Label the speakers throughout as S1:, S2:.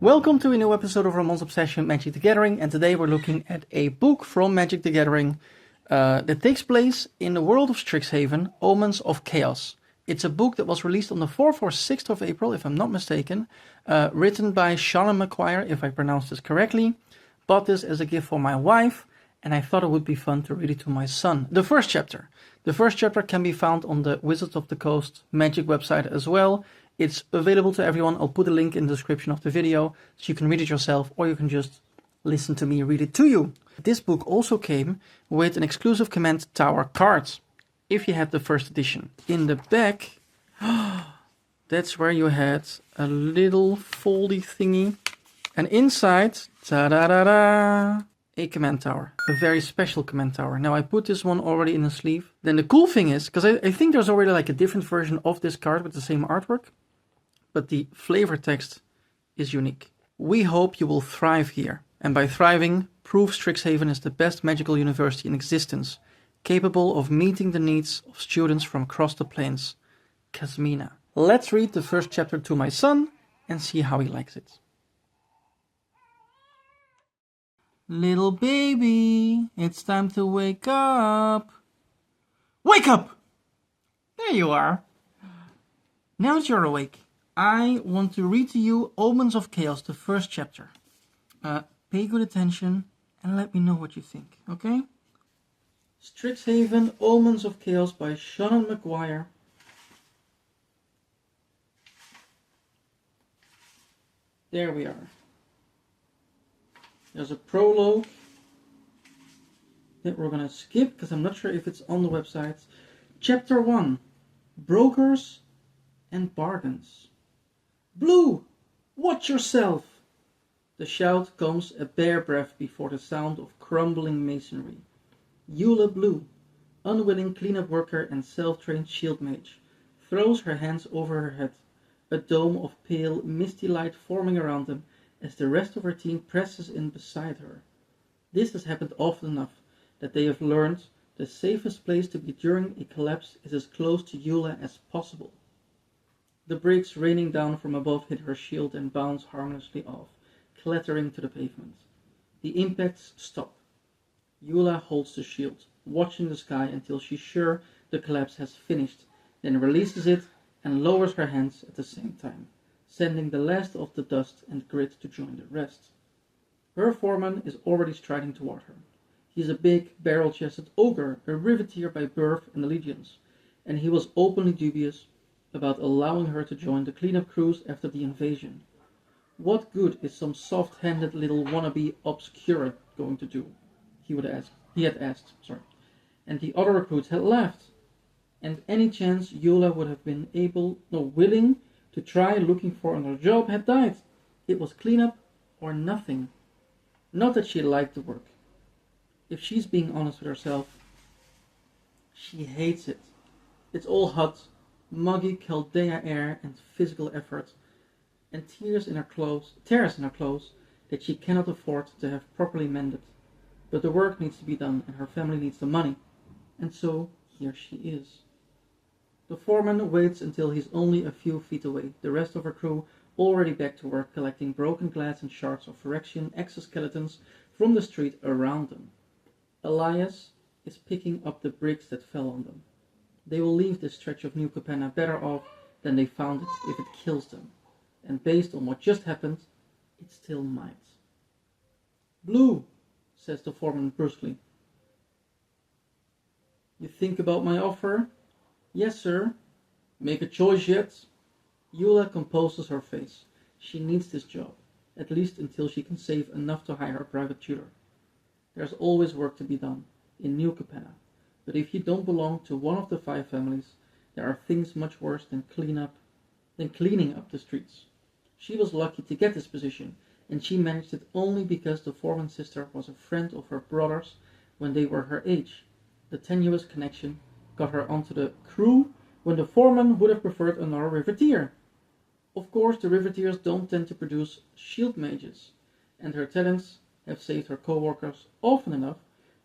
S1: Welcome to a new episode of Ramon's Obsession Magic the Gathering, and today we're looking at a book from Magic the Gathering that takes place in the world of Strixhaven, Omens of Chaos. It's a book that was released on the 4th or 6th of April, if I'm not mistaken, written by Shannon McGuire, if I pronounced this correctly. Bought this as a gift for my wife, and I thought it would be fun to read it to my son. The first chapter can be found on the Wizards of the Coast Magic website as well. It's available to everyone. I'll put a link in the description of the video so you can read it yourself, or you can just listen to me read it to you. This book also came with an exclusive Command Tower card, if you had the first edition. In the back, that's where you had a little foldy thingy. And inside, ta-da-da-da, a Command Tower. A very special Command Tower. Now I put this one already in the sleeve. Then the cool thing is, because I think there's already like a different version of this card with the same artwork, but the flavor text is unique. We hope you will thrive here, and by thriving, prove Strixhaven is the best magical university in existence, capable of meeting the needs of students from across the plains. Kasmina. Let's read the first chapter to my son and see how he likes it. Little baby, it's time to wake up. Wake up! There you are. Now that you're awake, I want to read to you Omens of Chaos, the first chapter. Pay good attention and let me know what you think, okay? Strixhaven, Omens of Chaos by Shannon McGuire. There we are. There's a prologue that we're going to skip because I'm not sure if it's on the website. Chapter 1, Brokers and Bargains. Blue, watch yourself! The shout comes a bare breath before the sound of crumbling masonry. Eula Blue, unwilling cleanup worker and self-trained shield mage, throws her hands over her head, a dome of pale, misty light forming around them as the rest of her team presses in beside her. This has happened often enough that they have learned the safest place to be during a collapse is as close to Eula as possible. The bricks raining down from above hit her shield and bounce harmlessly off, clattering to the pavement. The impacts stop. Eula holds the shield, watching the sky until she's sure the collapse has finished, then releases it and lowers her hands at the same time, sending the last of the dust and grit to join the rest. Her foreman is already striding toward her. He is a big, barrel-chested ogre, a riveteer by birth and allegiance, and he was openly dubious about allowing her to join the cleanup crews after the invasion. What good is some soft-handed little wannabe obscurate going to do? He had asked, and the other recruits had laughed. And any chance Eula would have been willing to try looking for another job had died. It was cleanup or nothing. Not that she liked the work. If she's being honest with herself, she hates it. It's all hot, muggy Chaldea air and physical effort, and tears in her clothes that she cannot afford to have properly mended. But the work needs to be done, and her family needs the money. And so, here she is. The foreman waits until he's only a few feet away, the rest of her crew already back to work collecting broken glass and shards of Phyrexian exoskeletons from the street around them. Elias is picking up the bricks that fell on them. They will leave this stretch of New Capenna better off than they found it if it kills them. And based on what just happened, it still might. Blue, says the foreman brusquely. You think about my offer? Yes, sir. Make a choice yet? Eula composes her face. She needs this job, at least until she can save enough to hire a private tutor. There's always work to be done in New Capenna, but if you don't belong to one of the 5 families, there are things much worse than cleaning up the streets. She was lucky to get this position, and she managed it only because the foreman's sister was a friend of her brother's when they were her age. The tenuous connection got her onto the crew when the foreman would have preferred another riveteer. Of course, the riveteers don't tend to produce shield mages, and her talents have saved her co-workers often enough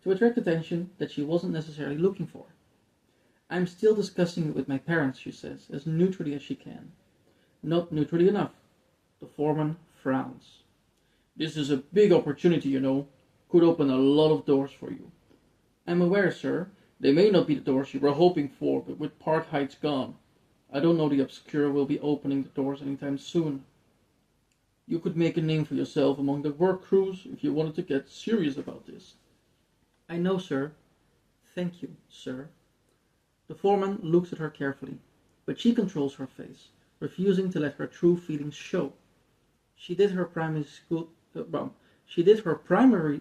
S1: to attract attention that she wasn't necessarily looking for. I'm still discussing it with my parents, she says, as neutrally as she can. Not neutrally enough. The foreman frowns. This is a big opportunity, you know. Could open a lot of doors for you. I'm aware, sir. They may not be the doors you were hoping for, but with Park Heights gone, I don't know the Obscura will be opening the doors anytime soon. You could make a name for yourself among the work crews if you wanted to get serious about this. I know, sir. Thank you, sir. The foreman looks at her carefully, but she controls her face, refusing to let her true feelings show. She did her primary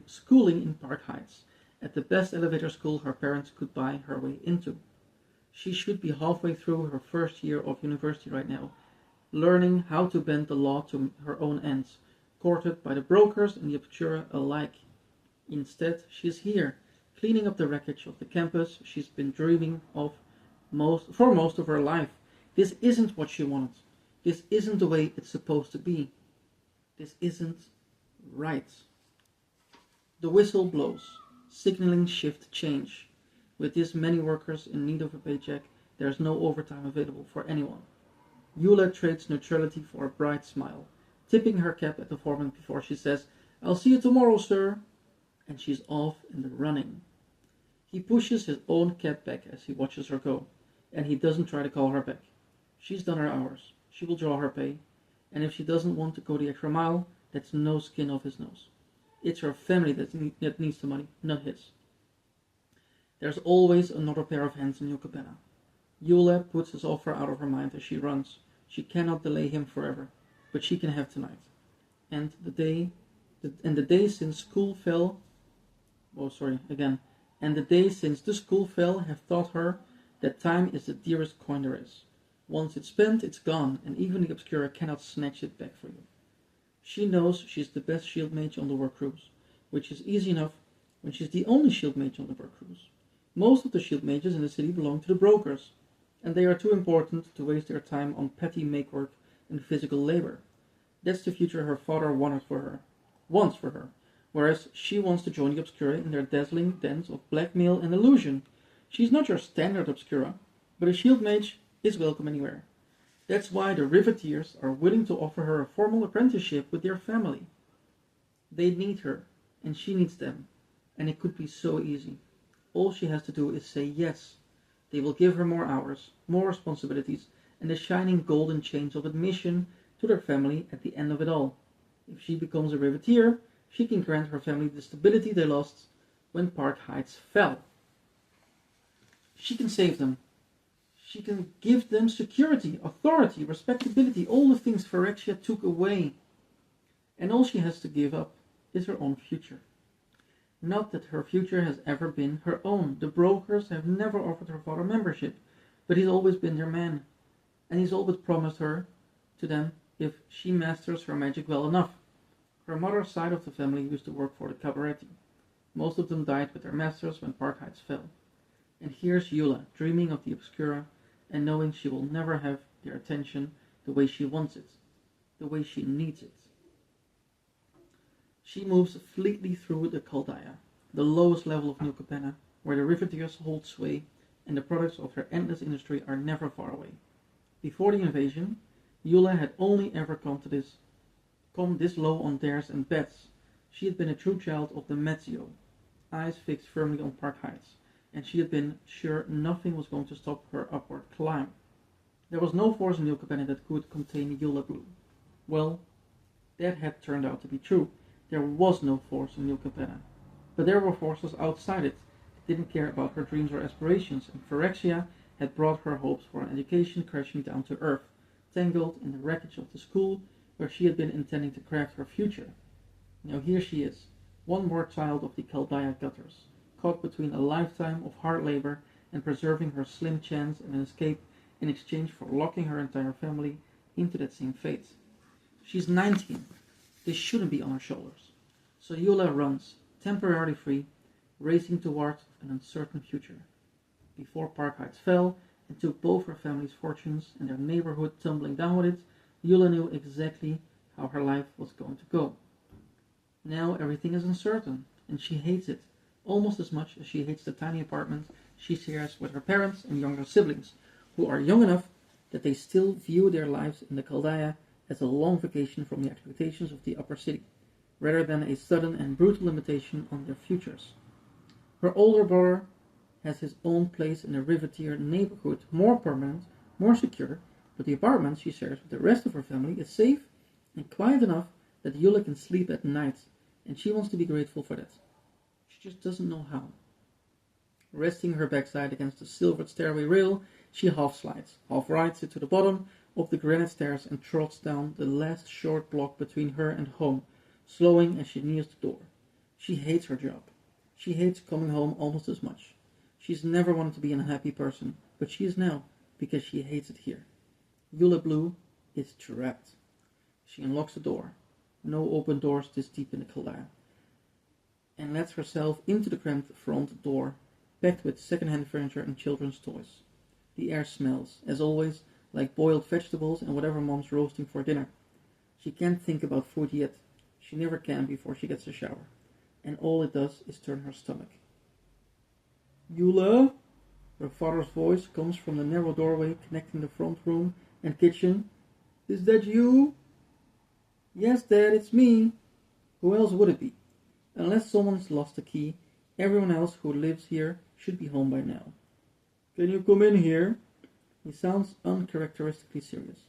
S1: schooling in Park Heights, at the best elevator school her parents could buy her way into. She should be halfway through her first year of university right now, learning how to bend the law to her own ends, courted by the brokers and the Obscura alike. Instead, she is here, cleaning up the wreckage of the campus she's been dreaming of for most of her life. This isn't what she wanted. This isn't the way it's supposed to be. This isn't right. The whistle blows, signaling shift change. With this many workers in need of a paycheck, there's no overtime available for anyone. Eula trades neutrality for a bright smile, tipping her cap at the foreman before she says, "I'll see you tomorrow, sir," and she's off in the running. He pushes his own cap back as he watches her go, and he doesn't try to call her back. She's done her hours, she will draw her pay, and if she doesn't want to go the extra mile, that's no skin off his nose. It's her family that needs the money, not his. There's always another pair of hands in New Capenna. Eula puts his offer out of her mind as she runs. She cannot delay him forever, but she can have tonight. And the days since the school fell have taught her that time is the dearest coin there is. Once it's spent, it's gone, and even the Obscura cannot snatch it back for you. She knows she's the best shield mage on the work crews, which is easy enough when she's the only shield mage on the work crews. Most of the shield mages in the city belong to the brokers, and they are too important to waste their time on petty makework and physical labor. That's the future her father wants for her, whereas she wants to join the Obscura in their dazzling dance of blackmail and illusion. She's not your standard Obscura, but a shield mage is welcome anywhere. That's why the Riveteers are willing to offer her a formal apprenticeship with their family. They need her, and she needs them, and it could be so easy. All she has to do is say yes. They will give her more hours, more responsibilities, and the shining golden chains of admission to their family at the end of it all. If she becomes a Riveteer, she can grant her family the stability they lost when Park Heights fell. She can save them. She can give them security, authority, respectability, all the things Phyrexia took away. And all she has to give up is her own future. Not that her future has ever been her own. The brokers have never offered her father membership, but he's always been their man. And he's always promised her to them if she masters her magic well enough. Her mother's side of the family used to work for the Cabaretti. Most of them died with their masters when Park Heights fell. And here's Eula, dreaming of the Obscura, and knowing she will never have their attention the way she wants it, the way she needs it. She moves fleetly through the Caldaya, the lowest level of New Capenna, where the Riveteers hold sway, and the products of their endless industry are never far away. Before the invasion, Eula had only ever come this low on dares and bets. She had been a true child of the Mezzio, eyes fixed firmly on Park Heights, and she had been sure nothing was going to stop her upward climb. There was no force in New Capenna that could contain Eula Blue. Well, that had turned out to be true. There was no force in New Capenna, but there were forces outside it that didn't care about her dreams or aspirations, and Phyrexia had brought her hopes for an education crashing down to earth, tangled in the wreckage of the school where she had been intending to craft her future. Now here she is, one more child of the Caldaya gutters, caught between a lifetime of hard labor and preserving her slim chance at an escape in exchange for locking her entire family into that same fate. She's 19. This shouldn't be on her shoulders. So Eula runs, temporarily free, racing toward an uncertain future. Before Park Heights fell and took both her family's fortunes and their neighborhood tumbling down with it, Eula knew exactly how her life was going to go. Now everything is uncertain, and she hates it, almost as much as she hates the tiny apartment she shares with her parents and younger siblings, who are young enough that they still view their lives in the Caldaya as a long vacation from the expectations of the upper city, rather than a sudden and brutal limitation on their futures. Her older brother has his own place in the Riveteer neighborhood, more permanent, more secure, but the apartment she shares with the rest of her family is safe and quiet enough that Yula can sleep at night, and she wants to be grateful for that. She just doesn't know how. Resting her backside against the silvered stairway rail, she half slides, half rides it to the bottom of the granite stairs and trots down the last short block between her and home, slowing as she nears the door. She hates her job. She hates coming home almost as much. She's never wanted to be an unhappy person, but she is now, because she hates it here. Yula Blue is trapped. She unlocks the door. No open doors this deep in the Kala, and lets herself into the cramped front door, packed with second-hand furniture and children's toys. The air smells, as always, like boiled vegetables and whatever mom's roasting for dinner. She can't think about food yet. She never can before she gets a shower, and all it does is turn her stomach. Yula? Her father's voice comes from the narrow doorway connecting the front room and kitchen. Is that you? Yes, Dad, it's me. Who else would it be? Unless someone's lost the key, everyone else who lives here should be home by now. Can you come in here? He sounds uncharacteristically serious.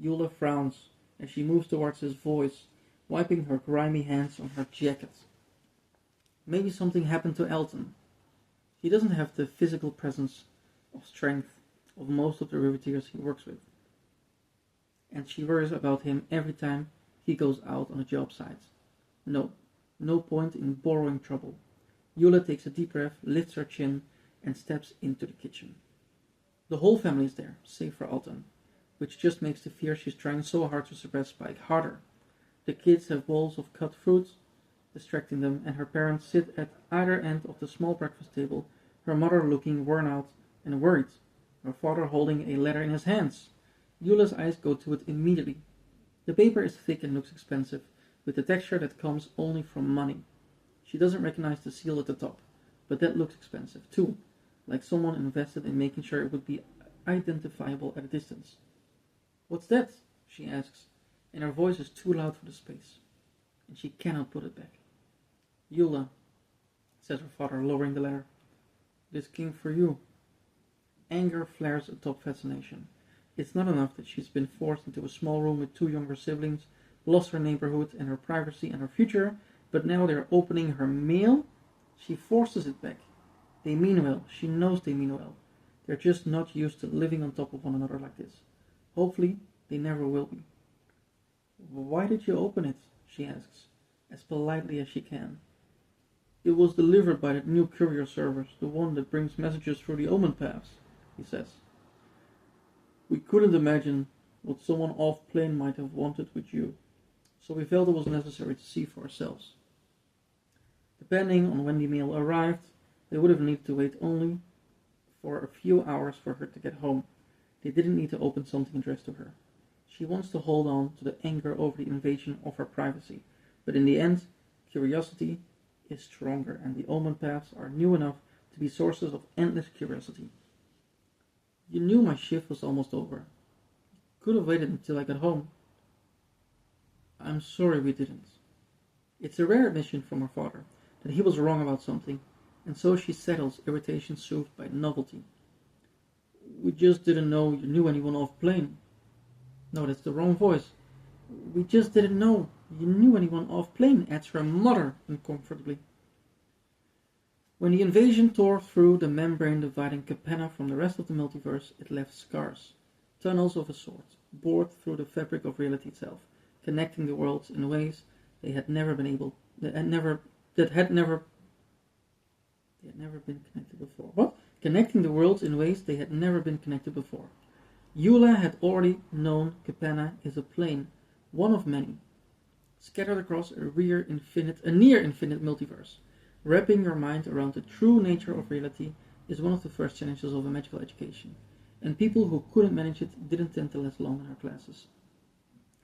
S1: Yula frowns as she moves towards his voice, wiping her grimy hands on her jacket. Maybe something happened to Elton. He doesn't have the physical presence or strength of most of the riveteers he works with, and she worries about him every time he goes out on a job site. No point in borrowing trouble. Yula takes a deep breath, lifts her chin, and steps into the kitchen. The whole family is there, save for Alton, which just makes the fear she's trying so hard to suppress spike harder. The kids have bowls of cut fruit distracting them, and her parents sit at either end of the small breakfast table, her mother looking worn out and worried, her father holding a letter in his hands. Yula's eyes go to it immediately. The paper is thick and looks expensive, with the texture that comes only from money. She doesn't recognize the seal at the top, but that looks expensive too, like someone invested in making sure it would be identifiable at a distance. What's that? She asks, and her voice is too loud for the space, and she cannot put it back. Yula, says her father, lowering the letter. This came for you. Anger flares atop fascination. It's not enough that she's been forced into a small room with two younger siblings, lost her neighborhood and her privacy and her future, but now they're opening her mail? She forces it back. They mean well. She knows they mean well. They're just not used to living on top of one another like this. Hopefully, they never will be. Why did you open it? She asks, as politely as she can. It was delivered by that new courier service, the one that brings messages through the Omen paths, he says. We couldn't imagine what someone off-plane might have wanted with you, so we felt it was necessary to see for ourselves. Depending on when the mail arrived, they would have needed to wait only for a few hours for her to get home. They didn't need to open something addressed to her. She wants to hold on to the anger over the invasion of her privacy, but in the end, curiosity is stronger, and the Omen paths are new enough to be sources of endless curiosity. You knew my shift was almost over. Could have waited until I got home. I'm sorry we didn't. It's a rare admission from her father that he was wrong about something, and so she settles, irritation soothed by novelty. We just didn't know you knew anyone off-plane. No, that's the wrong voice. We just didn't know you knew anyone off-plane, adds her mother uncomfortably. When the invasion tore through the membrane dividing Capenna from the rest of the multiverse, it left scars, tunnels of a sort, bored through the fabric of reality itself, connecting the worlds in ways they had never been connected before. What? Connecting the worlds in ways they had never been connected before. Eula had already known Capenna is a plane, one of many, scattered across a near infinite multiverse. Wrapping your mind around the true nature of reality is one of the first challenges of a magical education, and people who couldn't manage it didn't tend to last long in our classes.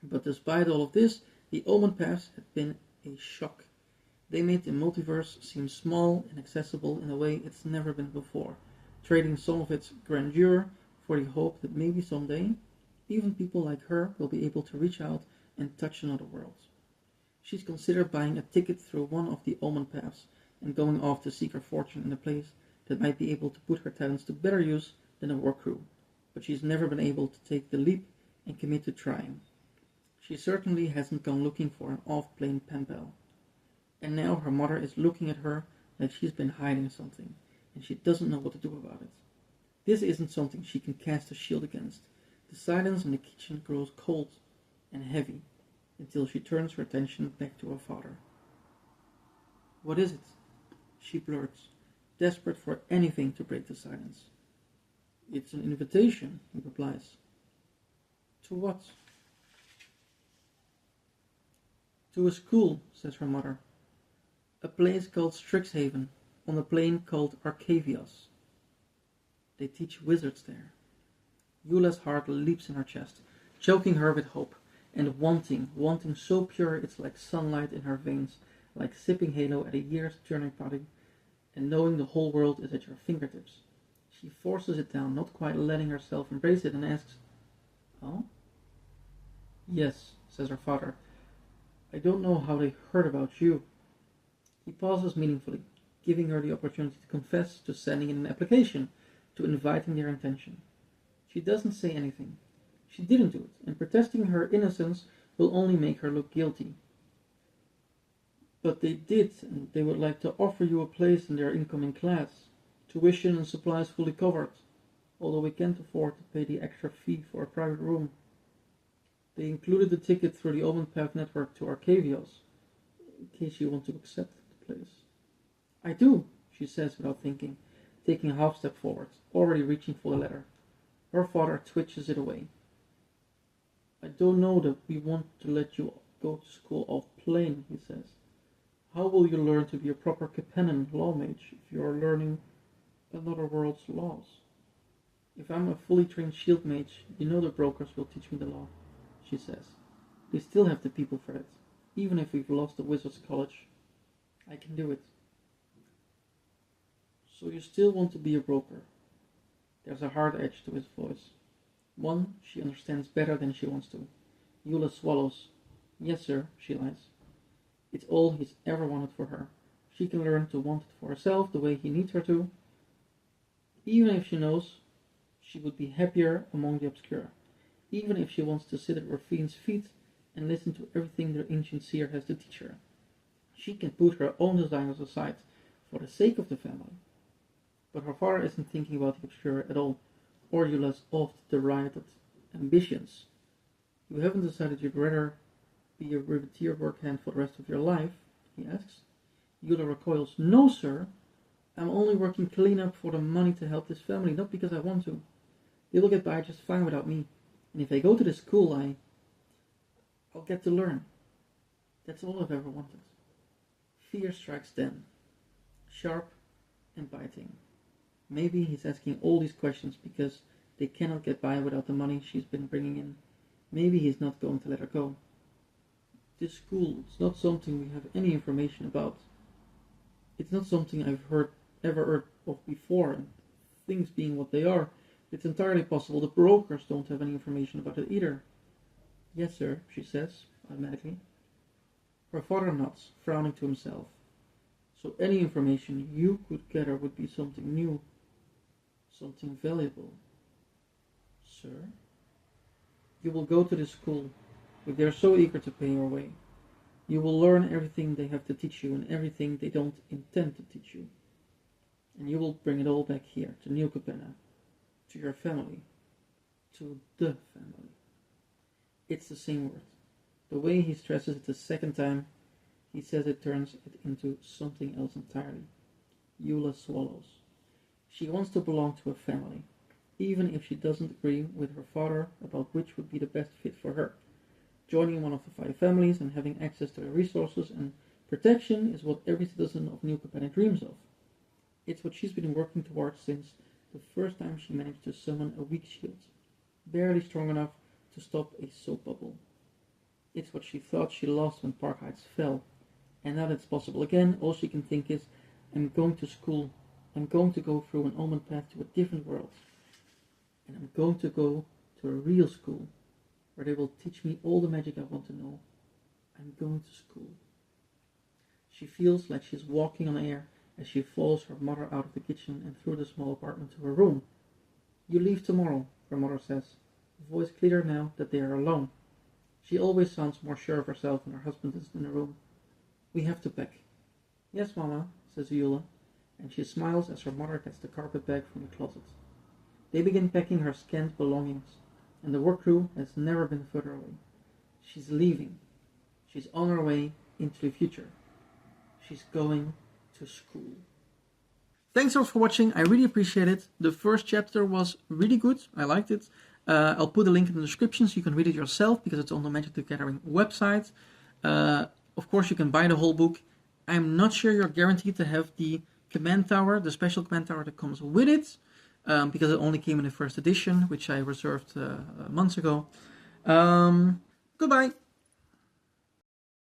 S1: But despite all of this, the Omen paths had been a shock. They made the multiverse seem small and accessible in a way it's never been before, trading some of its grandeur for the hope that maybe someday Even people like her will be able to reach out and touch another world. She's considered buying a ticket through one of the Omen paths and going off to seek her fortune in a place that might be able to put her talents to better use than a war crew, but she's never been able to take the leap and commit to trying. She certainly hasn't gone looking for an off-plane pen pal. And now her mother is looking at her like she's been hiding something, and she doesn't know what to do about it. This isn't something she can cast a shield against. The silence in the kitchen grows cold and heavy until she turns her attention back to her father. "What is it?" she blurts, desperate for anything to break the silence. "It's an invitation," he replies. "To what?" "To a school," says her mother. "A place called Strixhaven, on a plane called Arcavios. They teach wizards there." Eula's heart leaps in her chest, choking her with hope, and wanting so pure it's like sunlight in her veins, like sipping Halo at a year's journey party, and knowing the whole world is at your fingertips. She forces it down, not quite letting herself embrace it, and asks, "Oh?" "Yes," says her father. "I don't know how they heard about you." He pauses meaningfully, giving her the opportunity to confess to sending in an application, to inviting their attention. She doesn't say anything. She didn't do it, and protesting her innocence will only make her look guilty. "But they did, and they would like to offer you a place in their incoming class. Tuition and supplies fully covered, although we can't afford to pay the extra fee for a private room. They included the ticket through the Omen Path network to Arcavios, in case you want to accept the place." "I do," she says without thinking, taking a half step forward, already reaching for the letter. Her father twitches it away. "I don't know that we want to let you go to school off-plane," he says. "How will you learn to be a proper Capennan law mage if you are learning another world's laws? If I'm a fully trained shield mage, you know the brokers will teach me the law," she says. "They still have the people for it. Even if we've lost the Wizards College, I can do it." "So you still want to be a broker?" There's a hard edge to his voice. One she understands better than she wants to. Eula swallows. "Yes, sir," she lies. It's all he's ever wanted for her. She can learn to want it for herself the way he needs her to. Even if she knows she would be happier among the obscure. Even if she wants to sit at Rafine's feet and listen to everything their ancient seer has to teach her. She can put her own desires aside for the sake of the family. But her father isn't thinking about the obscure at all, or Eula's oft-derided ambitions. "You haven't decided you'd rather be a riveteer workhand for the rest of your life?" he asks. Eula recoils. "No, sir. I'm only working clean up for the money to help this family, not because I want to. They will get by just fine without me. And if I go to this school, I'll get to learn. That's all I've ever wanted." Fear strikes then, sharp and biting. Maybe he's asking all these questions because they cannot get by without the money she's been bringing in. Maybe he's not going to let her go. "This school, it's not something we have any information about. It's not something I've ever heard of before, and things being what they are, it's entirely possible the brokers don't have any information about it either." "Yes, sir," she says, automatically. Her father nods, frowning to himself. "So any information you could gather would be something new, something valuable." "Sir?" "You will go to this school, if they are so eager to pay your way. You will learn everything they have to teach you and everything they don't intend to teach you. And you will bring it all back here, to New Capenna, to your family, to the family." It's the same word. The way he stresses it the second time he says it turns it into something else entirely. Eula swallows. She wants to belong to a family, even if she doesn't agree with her father about which would be the best fit for her. Joining one of the 5 families and having access to their resources and protection is what every citizen of New Capenna dreams of. It's what she's been working towards since the first time she managed to summon a weak shield, barely strong enough to stop a soap bubble. It's what she thought she lost when Park Heights fell, and now that it's possible again, all she can think is, "I'm going to school. I'm going to go through an Omen path to a different world. And I'm going to go to to a real school, where they will teach me all the magic I want to know. I'm going to school. She feels like she's walking on air as she follows her mother out of the kitchen and through the small apartment to her room. You leave tomorrow, her mother says, her voice clearer now that they are alone. She always sounds more sure of herself when her husband is in the room. We have to pack. Yes, Mama, says Eula, and she smiles as her mother gets the carpet bag from the closet. They begin packing her scant belongings, and the work crew has never been further away. She's leaving. She's on her way into the future. She's going to school. Thanks a lot for watching. I really appreciate it. The first chapter was really good. I liked it. I'll put a link in the description so you can read it yourself because it's on the Magic the Gathering website. Of course, you can buy the whole book. I'm not sure you're guaranteed to have the command tower, the special command tower that comes with it, because it only came in the first edition, which I reserved months ago. Goodbye.